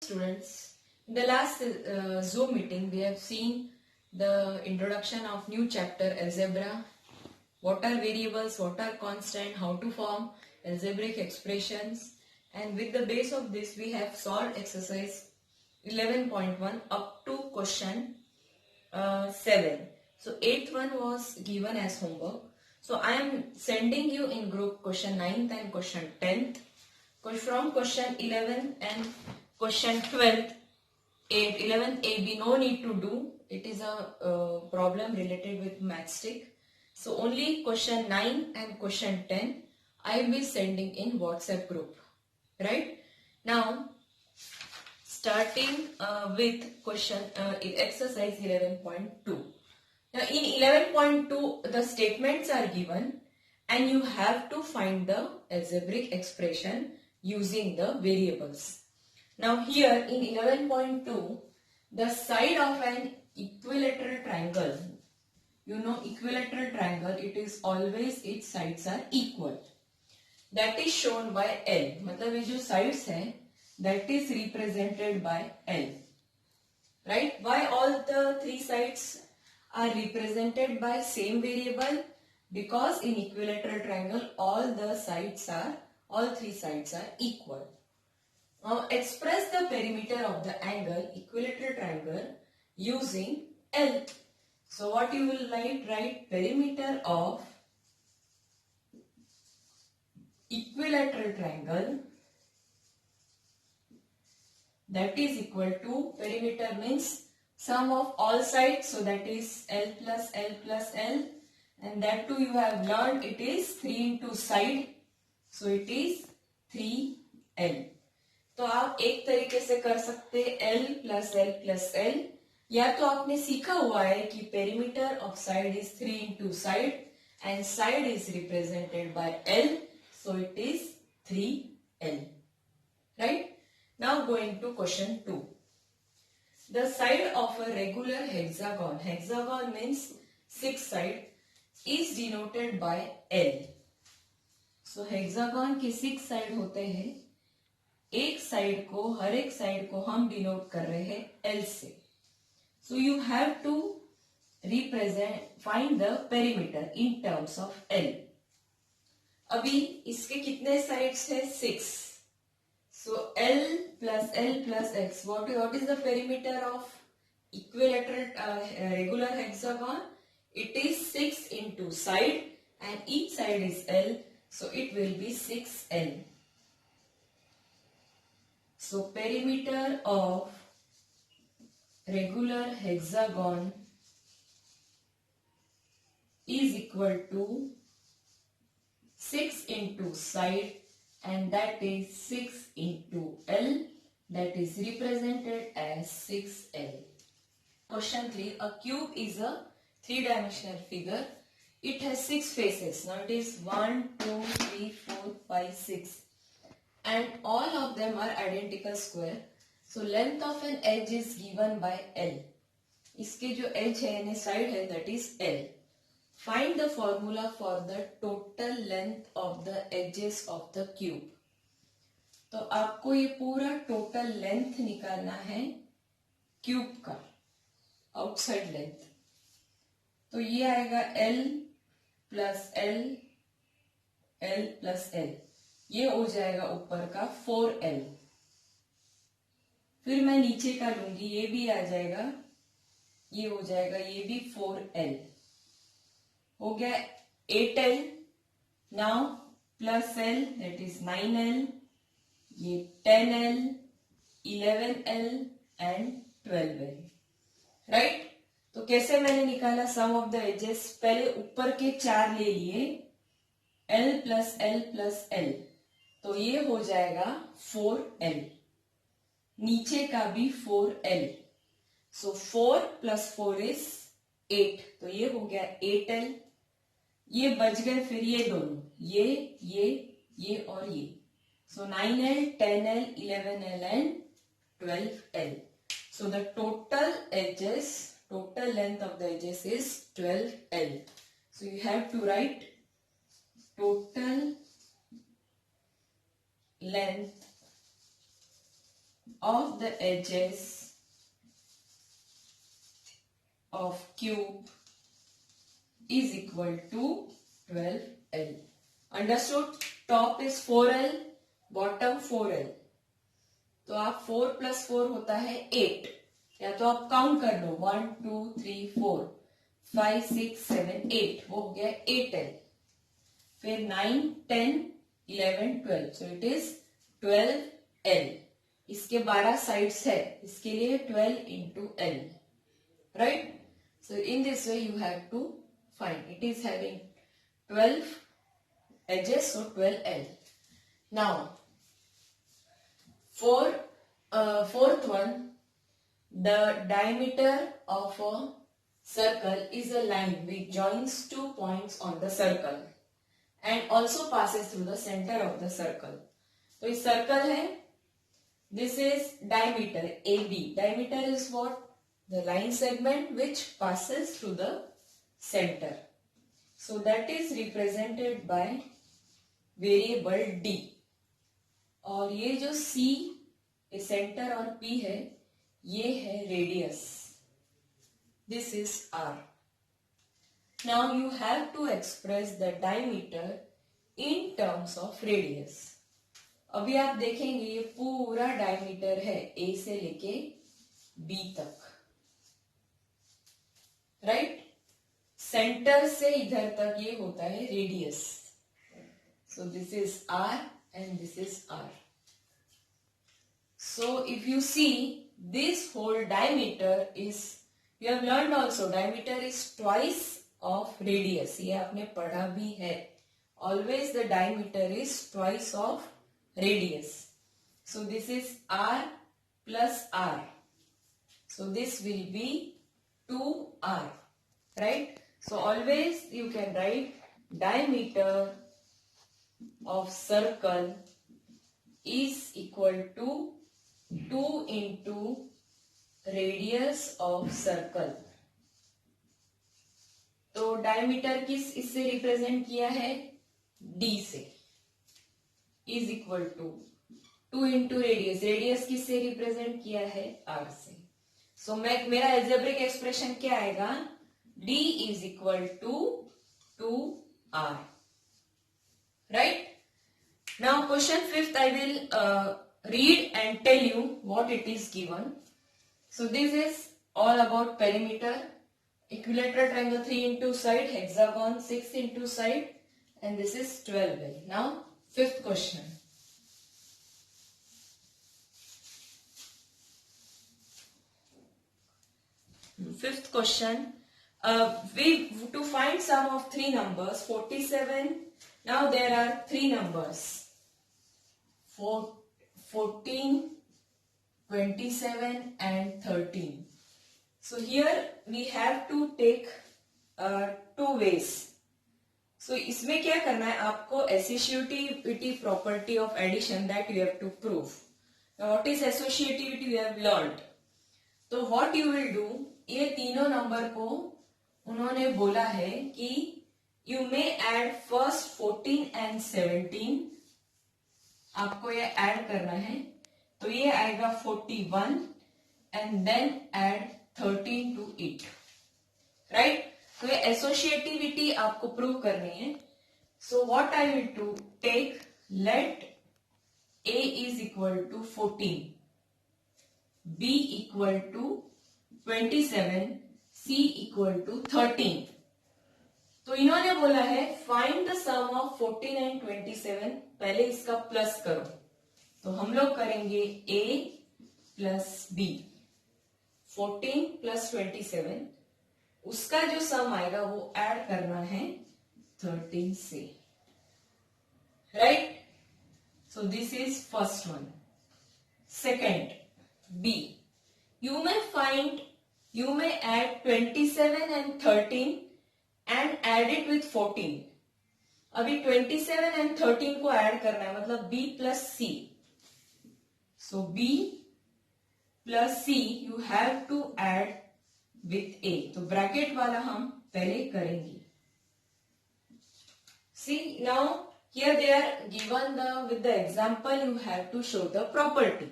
Students, in the last Zoom meeting we have seen the introduction of new chapter algebra, what are variables, what are constant, how to form algebraic expressions, and with the base of this we have solved exercise 11.1 up to question 7. So 8th one was given as homework. So I am sending you in group question 9th and question 10th. From question 11 and question 12th, 11th AB, no need to do. It is a problem related with matchstick. So only question 9 and question 10 I will be sending in WhatsApp group. Right? Now, starting with question exercise 11.2. Now in 11.2 the statements are given and you have to find the algebraic expression using the variables. Now here in 11.2 the side of an equilateral triangle, you know equilateral triangle, it is always its sides are equal. That is shown by L. मतलब ये जो sides है that is represented by L. Right? Why all the three sides are represented by same variable? Because in equilateral triangle all three sides are equal. Now express the perimeter of the angle equilateral triangle using L. So what you will write perimeter of equilateral triangle, that is equal to, perimeter means sum of all sides, so that is L plus L plus L, and that too you have learned it is 3 into side, so it is 3L. तो आप एक तरीके से कर सकते L plus L plus L, या तो आपने सीखा हुआ है कि perimeter of side is 3 into side and side is represented by L, so it is 3L. Right? Now going to question 2. The side of a regular hexagon, hexagon means 6 side, is denoted by L. So hexagon के 6 side होते हैं, एक side को, हर एक side को हम denote कर रहे हैं L से. So you have to find the perimeter in terms of L. अभी इसके कितने साइड्स है? 6. So L plus X. What is the perimeter of equilateral regular hexagon? It is 6 into side and each side is L. So it will be 6L. So perimeter of regular hexagon is equal to 6 into side, and that is 6 into L, that is represented as 6L. Question 3. A cube is a 3-dimensional figure. It has 6 faces. Now it is 1, 2, 3, 4, 5, 6. And all of them are identical square. So length of an edge is given by L. इसके जो edge है यानी side है, that is L. Find the formula for the total length of the edges of the cube. तो आपको ये पूरा total length निकालना है क्यूब का, outside length. तो ये आएगा L plus L, L plus L. ये हो जाएगा ऊपर का 4L. फिर मैं नीचे का लूंगी, ये भी आ जाएगा, ये हो जाएगा, ये भी 4L. हो गया 8L. Now plus L, that is 9L, ये 10L, 11L and 12L. Right? तो कैसे मैंने निकाला सम ऑफ द एजेस? पहले ऊपर के 4 ले लिए, L plus L plus L, तो ये हो जाएगा 4L. नीचे का भी 4L. So 4 plus 4 is 8. तो ये हो गया 8L. ये बच गए फिर ये दोनों, ये और ये. So 9L, 10L, 11L and 12L. So the total length of the edges is 12L. So you have to write total length of the edges of cube is equal to 12L. Understood? Top is 4L, bottom 4L. तो आप 4 + 4 होता है 8, या तो आप count कर लो 1 2 3 4 5 6 7 8, वो हो गया 8L. फिर 9 10 11 12, सो इट इज 12L. इसके 12 साइड्स है, इसके लिए 12 into L, right? So in this way you have to find. It is having 12 edges, so 12L. Now for fourth one, the diameter of a circle is a line which joins 2 points on the circle and also passes through the center of the circle. तो इस circle है, this is diameter AB. Diameter is what? The line segment which passes through the center. So that is represented by variable D. और ये जो C centre और P है, ये है radius. This is R. Now you have to express the diameter in terms of radius. अभी आप देखेंगे ये पूरा डायमीटर है A से लेके B तक, राइट? सेंटर से इधर तक ये होता है radius. So this is R and this is R. So if you see, this whole diameter is, you have learned also, diameter is twice of radius. ये आपने पढ़ा भी है. Always the diameter is twice of radius. So this is R plus R. So this will be 2R, right? So always you can write diameter of circle is equal to 2 into radius of circle. तो diameter किस इससे represent किया है? D से. Is equal to 2 into radius. Radius किससे represent किया है? R से. सो मेरा एल्जेब्रिक एक्सप्रेशन क्या आएगा? D is equal to 2R. Right? Now question 5th I will read and tell you what it is given. So this is all about perimeter, equilateral triangle 3 into side, hexagon 6 into side, and this is 12L. Now 5th question. Fifth question. We to find sum of 3 numbers 47. Now there are 3 numbers 14, 27 and 13. So here we have to take 2 ways. So इसमें क्या करना है आपको? Associativity property of addition that you have to prove. Now what is associativity we have learned. तो what you will do, ये तीनों number को उन्होंने बोला है कि you may add first 14 and 17. आपको ये ऐड करना है, तो ये आएगा 41 and then add 13 to it, right? तो ये एसोसिएटिविटी आपको प्रूव करनी है. So what I will to take, let A is equal to 14, B equal to 27, C equal to 13. तो इन्होंने बोला है find the sum of 14 and 27. पहले इसका प्लस करो, तो हम लोग करेंगे A प्लस B. 14 प्लस 27, उसका जो सम आएगा वो ऐड करना है 13 से, right? So this is first one. Second, B. You may add 27 and 13 and add it with 14. अभी 27 and 13 को ऐड करना है, मतलब B plus C. So B plus C you have to add with A. तो bracket वाला हम पहले करेंगे. See now here they are given with the example you have to show the property.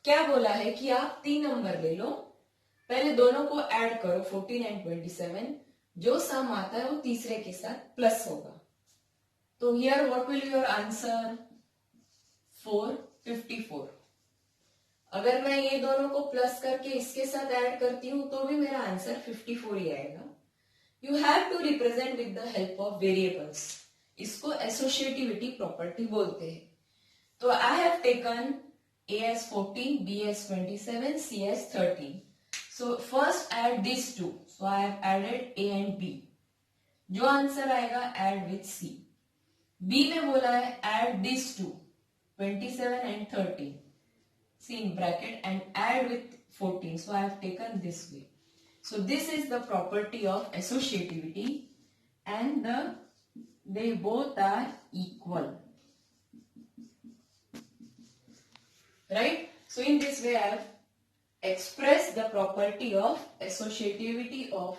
क्या बोला है कि आप 3 नंबर ले लो, पहले दोनों को ऐड करो 14 एंड 27, जो सम आता है वो तीसरे के साथ प्लस होगा। तो here what will your answer? 454। अगर मैं ये दोनों को प्लस करके इसके साथ ऐड करती हूं तो भी मेरा आंसर 54 ही आएगा। You have to represent with the help of variables. इसको एसोसिएटिविटी प्रॉपर्टी बोलते हैं। तो I have taken A as 14, B as 27, C as 13. So first add these two. So I have added A and B. जो answer आएगा add with C. B में बोला है add these two, 27 and 13. See in bracket and add with 14. So I have taken this way. So this is the property of associativity, and they both are equal. Right? So in this way I have expressed the property of associativity of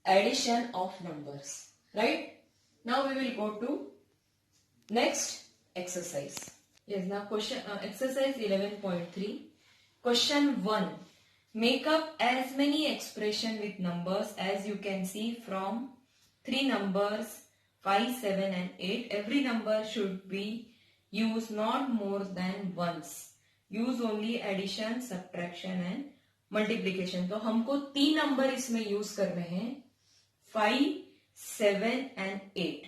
addition of numbers. Right? Now we will go to next exercise. Yes, now question exercise 11.3. Question 1. Make up as many expression with numbers as you can see from 3 numbers 5, 7 and 8. Every number should be used not more than once. Use only addition, subtraction and multiplication. तो हमको 3 number इसमें use करने हैं 5, 7 and 8,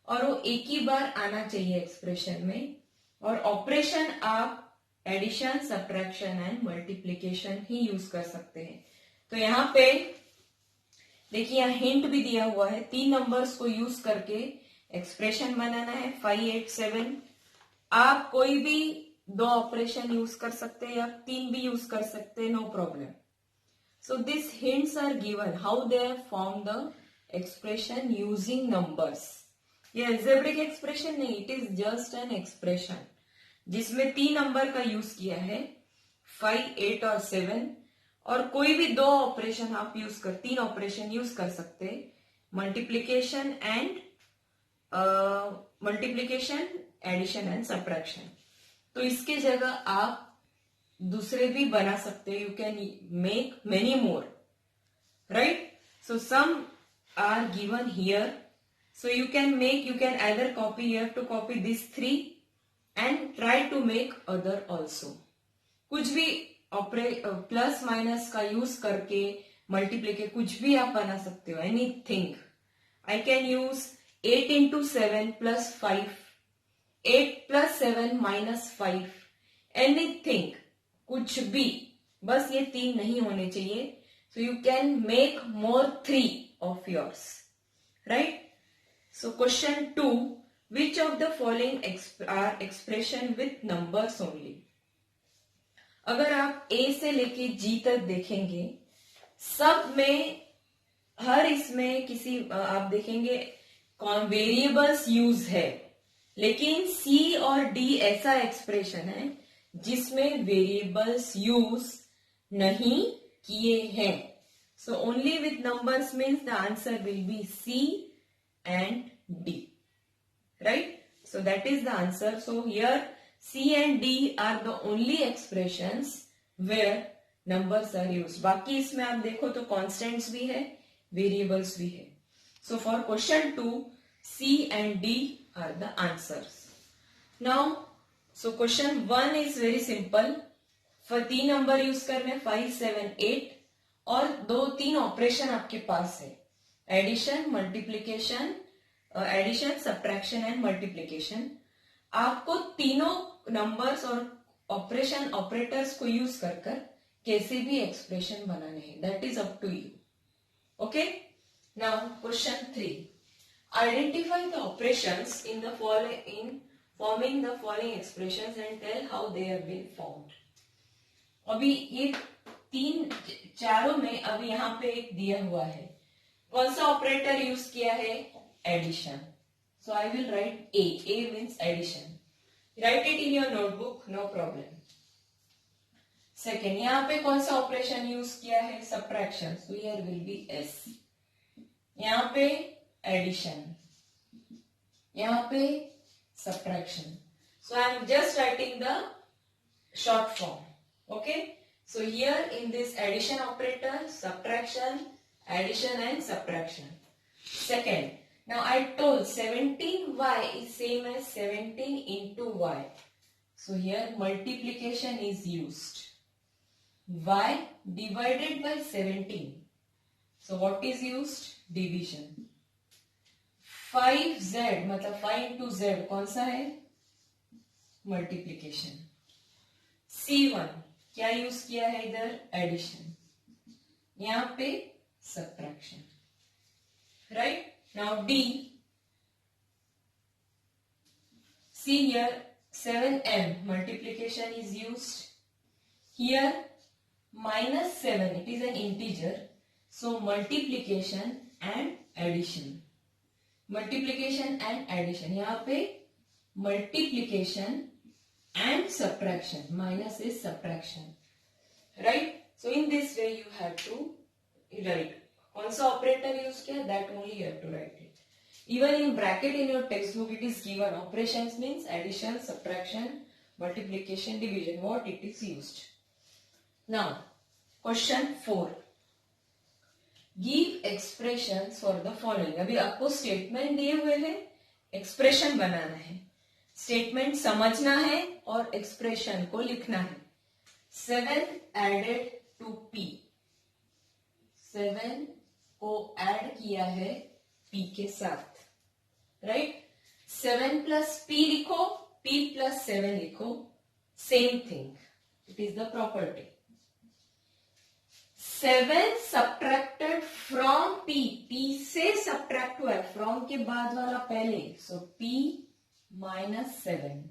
और वो एक ही बार आना चाहिए एक्सप्रेशन में, और ऑपरेशन आप एडिशन, सब्ट्रैक्शन एंड मल्टीप्लीकेशन ही यूज कर सकते हैं। तो यहाँ पे देखिए, यहाँ हिंट भी दिया हुआ है, 3 नंबर्स को यूज करके एक्सप्रेशन बनाना है 5, 8, 7। आप कोई भी 2 ऑपरेशन यूज कर सकते हैं या 3 भी यूज कर सकते हैं, no problem. So this hints are given how they have form the expression using numbers. ये अलजेब्रिक एक्सप्रेशन नहीं, it is just an expression जिसमें 3 नंबर का यूज किया है 5, 8 और 7, और कोई भी 2 ऑपरेशन आप यूज कर 3 ऑपरेशन यूज कर सकते, multiplication and multiplication, addition and subtraction. तो इसके जगह आप दूसरे भी बना सकते हो, you can make many more, right? So some are given here, so you can either copy, you have to copy these 3 and try to make other also. कुछ भी प्लस माइनस का यूज करके मल्टीप्लीके कुछ भी आप बना सकते हो, anything. I can use 8 into 7 plus 5, 8 plus 7 minus 5, anything, कुछ भी, बस ये 3 नहीं होने चाहिए। So you can make more 3 of yours, right? So question 2, which of the following are expression with numbers only? अगर आप A से लेके G तक देखेंगे, सब में हर इसमें किसी आप देखेंगे वेरिएबल्स यूज है, लेकिन C और D ऐसा एक्सप्रेशन है जिसमें वेरिएबल्स यूज नहीं किए हैं। So only with numbers means the answer will be C and D, right? So that is the answer. So here C and D are the only expressions where numbers are used. बाकी इसमें आप देखो तो constants भी है, variables भी है. So for question 2, C and D are the answers. Now, so question 1 is very simple. For 3 number use करने 5, 7, 8 और 2-3 ऑपरेशन आपके पास है, addition, multiplication, addition, subtraction and multiplication. आपको तीनों नंबर्स और ऑपरेशन ऑपरेटर्स को यूज कर कैसे भी एक्सप्रेशन बनाने हैं, that is up to you. Okay, now question 3, identify the operations in forming the following expressions and tell how they have been formed. अभी ये 4 में अभी यहाँ पे एक दिया हुआ है, कौन सा ऑपरेटर यूज किया है? Addition. So I will write A, A means addition, write it in your notebook, no problem. Second, यहाँ पे कौन सा ऑपरेशन यूज किया है? Subtraction, so here will be S. यहाँ पे एडिशन, यहाँ पे subtraction, so I am just writing the short form. Okay, so here in this addition operator, subtraction, addition and subtraction. Second, now I told 17y is same as 17 into y. So here multiplication is used. Y divided by 17. So what is used? Division. 5z मतलब 5 into z कौन सा है? Multiplication. C1 क्या use किया है इधर? Addition. यहाँ पे subtraction. Right. Now D. See here 7m multiplication is used. Here minus 7, it is an integer. So multiplication and addition. Multiplication and addition. यहाँ पे multiplication and subtraction. Minus is subtraction. Right? So in this way you have to write. कौन सा operator use किया? That only you have to write it. Even in bracket in your textbook it is given. Operations means addition, subtraction, multiplication, division. What it is used. Now, question 4. Give expressions for the following. अभी आपको statement दिए हुए हैं, expression बनाना है. Statement समझना है और expression को लिखना है. 7 added to P. 7 को add किया है P के साथ. Right? 7 plus P लिखो, P plus 7 लिखो. Same thing. It is the property. 7 subtracted from P. P से subtract हुआ है. From के बाद वाला पहले. So P minus 7.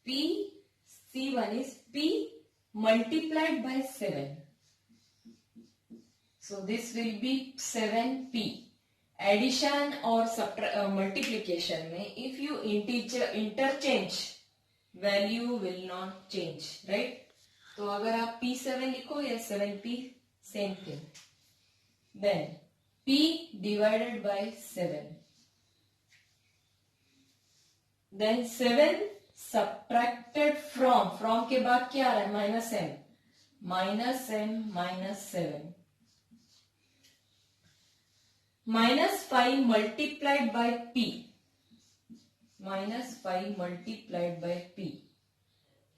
P, C1 is P multiplied by 7. So this will be 7P. Addition or multiplication में if you interchange, value will not change. Right? तो अगर आप P7 लिखो या 7P, same thing. Then P divided by 7. Then 7 subtracted from के बाद क्या आ रहा है? minus m. Minus m minus 7. Minus 5 multiplied by P. Minus 5 multiplied by P.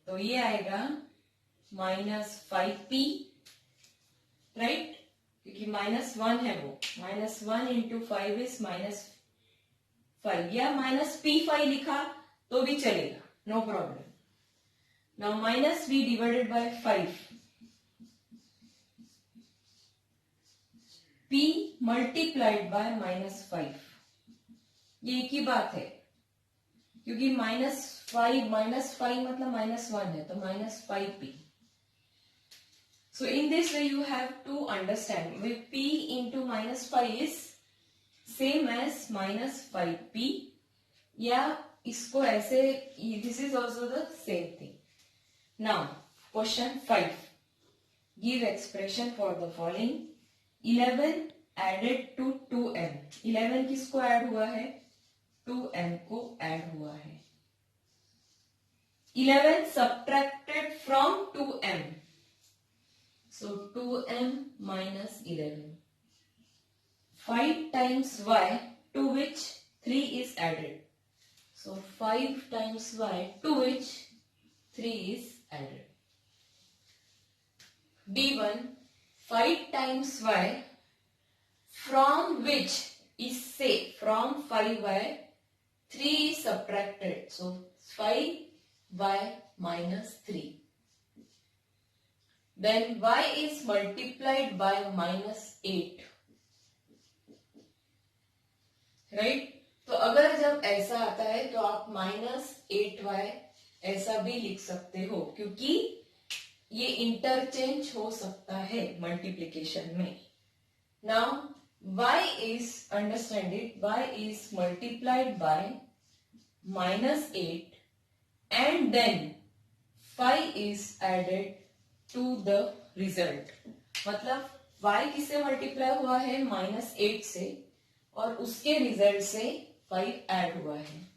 तो ये आएगा minus 5P. राइट? क्योंकि minus 1 है वो. minus 1 into 5 is minus 5. या minus P5 लिखा तो भी चलेगा. No problem. Now minus V divided by 5. P multiplied by minus 5. ये एक ही बात है. क्योंकि minus 5 मतलब minus 1 है तो minus 5P. So in this way you have to understand with P into minus 5 is same as minus 5P या इसको ऐसे this is also the same thing. Now question 5. Give expression for the following. 11 added to 2m. 11 किसको add हुआ है? 2m को add हुआ है. 11 subtracted from 2m. So 2m minus 11. 5 times y to which 3 is added. So 5 times y to which 3 is added. D1 5 times y from which is say from 5y 3 is subtracted. So 5y minus 3. Then y is multiplied by minus 8. Right? तो अगर जब ऐसा आता है तो आप minus 8y ऐसा भी लिख सकते हो क्योंकि ये इंटरचेंज हो सकता है मल्टीप्लिकेशन में. Now y is, understand it, y is multiplied by minus 8 and then 5 is added to the result. मतलब y किससे मल्टीप्लाई हुआ है? minus 8 से और उसके रिजल्ट से 5 ऐड हुआ है.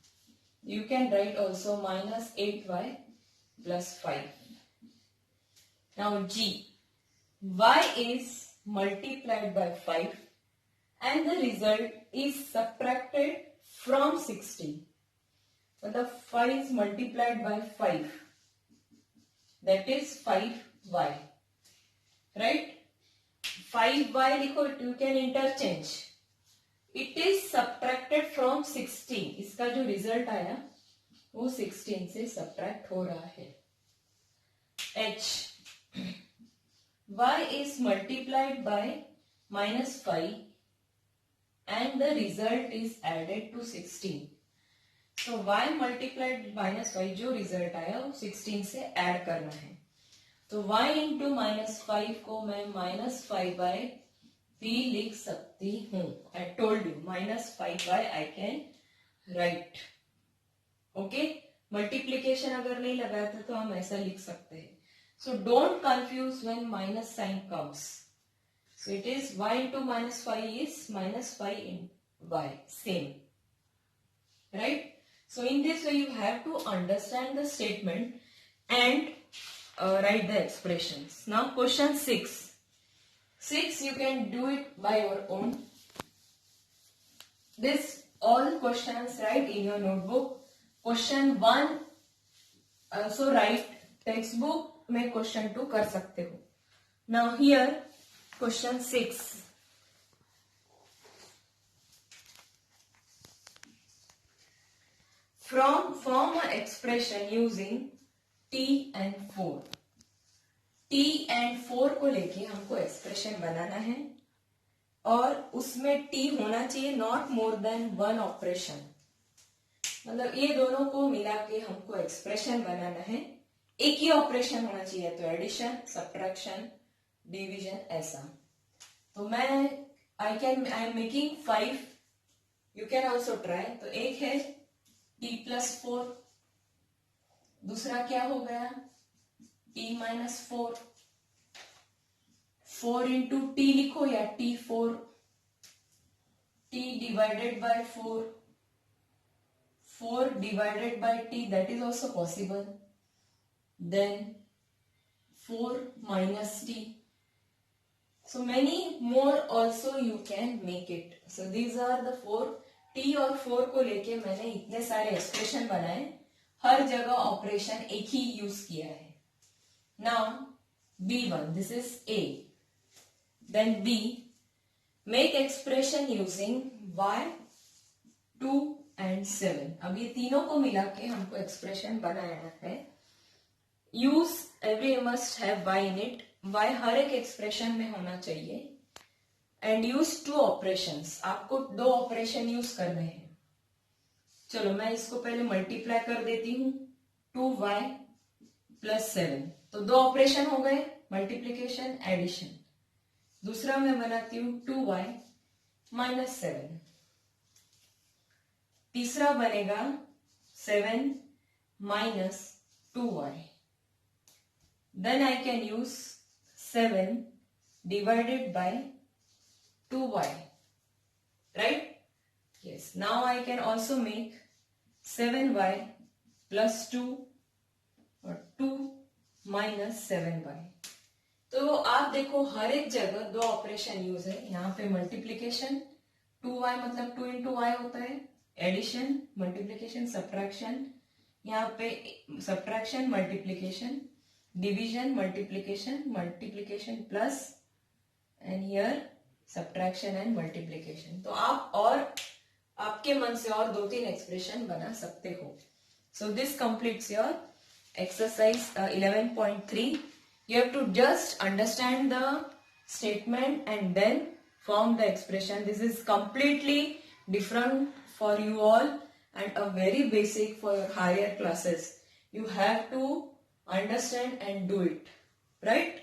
You can write also minus 8y plus 5. Now G, y is multiplied by 5 and the result is subtracted from 16. So the 5 is multiplied by 5. That is 5y. Right? 5y लिखो, you can interchange. It is subtracted from 16. इसका जो result आया वो 16 से subtract हो रहा है. H, y is multiplied by minus 5 and the result is added to 16. So y multiplied minus 5 जो result आया वो 16 से add करना है. तो y into minus 5 को मैं minus 5 by 3 लिख सकती हूँ. I told you minus 5 by I can write. Okay? Multiplication अगर नहीं लगाया था तो हम ऐसा लिख सकते हैं. So don't confuse when minus sign comes. So it is y into minus 5 is minus 5 in y. Same. Right? So in this way you have to understand the statement and write the expressions. Now question 6. 6 you can do it by your own. This all questions write in your notebook. Question 1 also write textbook में question 2 कर सकते हो. Now here question 6. Form an expression using t and 4. t and 4 को लेके हमको expression बनाना है और उसमें t होना चाहिए नॉट मोर देन 1 ऑपरेशन. मतलब ये दोनों को मिला के हमको एक्सप्रेशन बनाना है. एक ही ऑपरेशन होना चाहिए, तो एडिशन, सब्ट्रैक्शन, डिवीजन, ऐसा. तो मैं I am making 5. You can also try. तो एक है t प्लस 4. दूसरा क्या हो गया t माइनस 4. 4 इंटू t लिखो या t4. t divided by 4. 4 divided by t, that is also possible. Then 4 minus t. So many more also you can make it. So these are the 4. t और 4 को लेके मैंने इतने सारे expression बनाए. हर जगह ऑपरेशन एक ही यूज किया है. Now B1, this is A. Then B, make expression using y, 2 and 7. अब ये तीनों को मिला के हमको एक्सप्रेशन बनाना है. Use every must have y in it. y हर एक एक्सप्रेशन में होना चाहिए. And use 2 operations. आपको 2 ऑपरेशन यूज करने हैं. चलो मैं इसको पहले मल्टीप्लाई कर देती हूँ. 2y plus 7. तो 2 ऑपरेशन हो गए, मल्टीप्लीकेशन, एडिशन. दूसरा मैं बनाती हूँ 2y माइनस 7. तीसरा बनेगा 7 minus 2y. Then I can use 7 divided by 2y. Right? Yes. Now I can also make 7y plus 2 और 2 माइनस 7y. तो आप देखो हर एक जगह 2 ऑपरेशन यूज है. यहाँ पे मल्टीप्लीकेशन 2y मतलब 2 इंटू y होता है. Addition, multiplication, subtraction. यहाँ पे subtraction, multiplication, division, multiplication, multiplication plus, and here subtraction and multiplication. तो आप और आपके मन से और 2-3 एक्सप्रेशन बना सकते हो. So this completes your exercise 11.3. You have to just understand the statement and then form the expression. This is completely different for you all and a very basic for your higher classes. You have to understand and do it, right?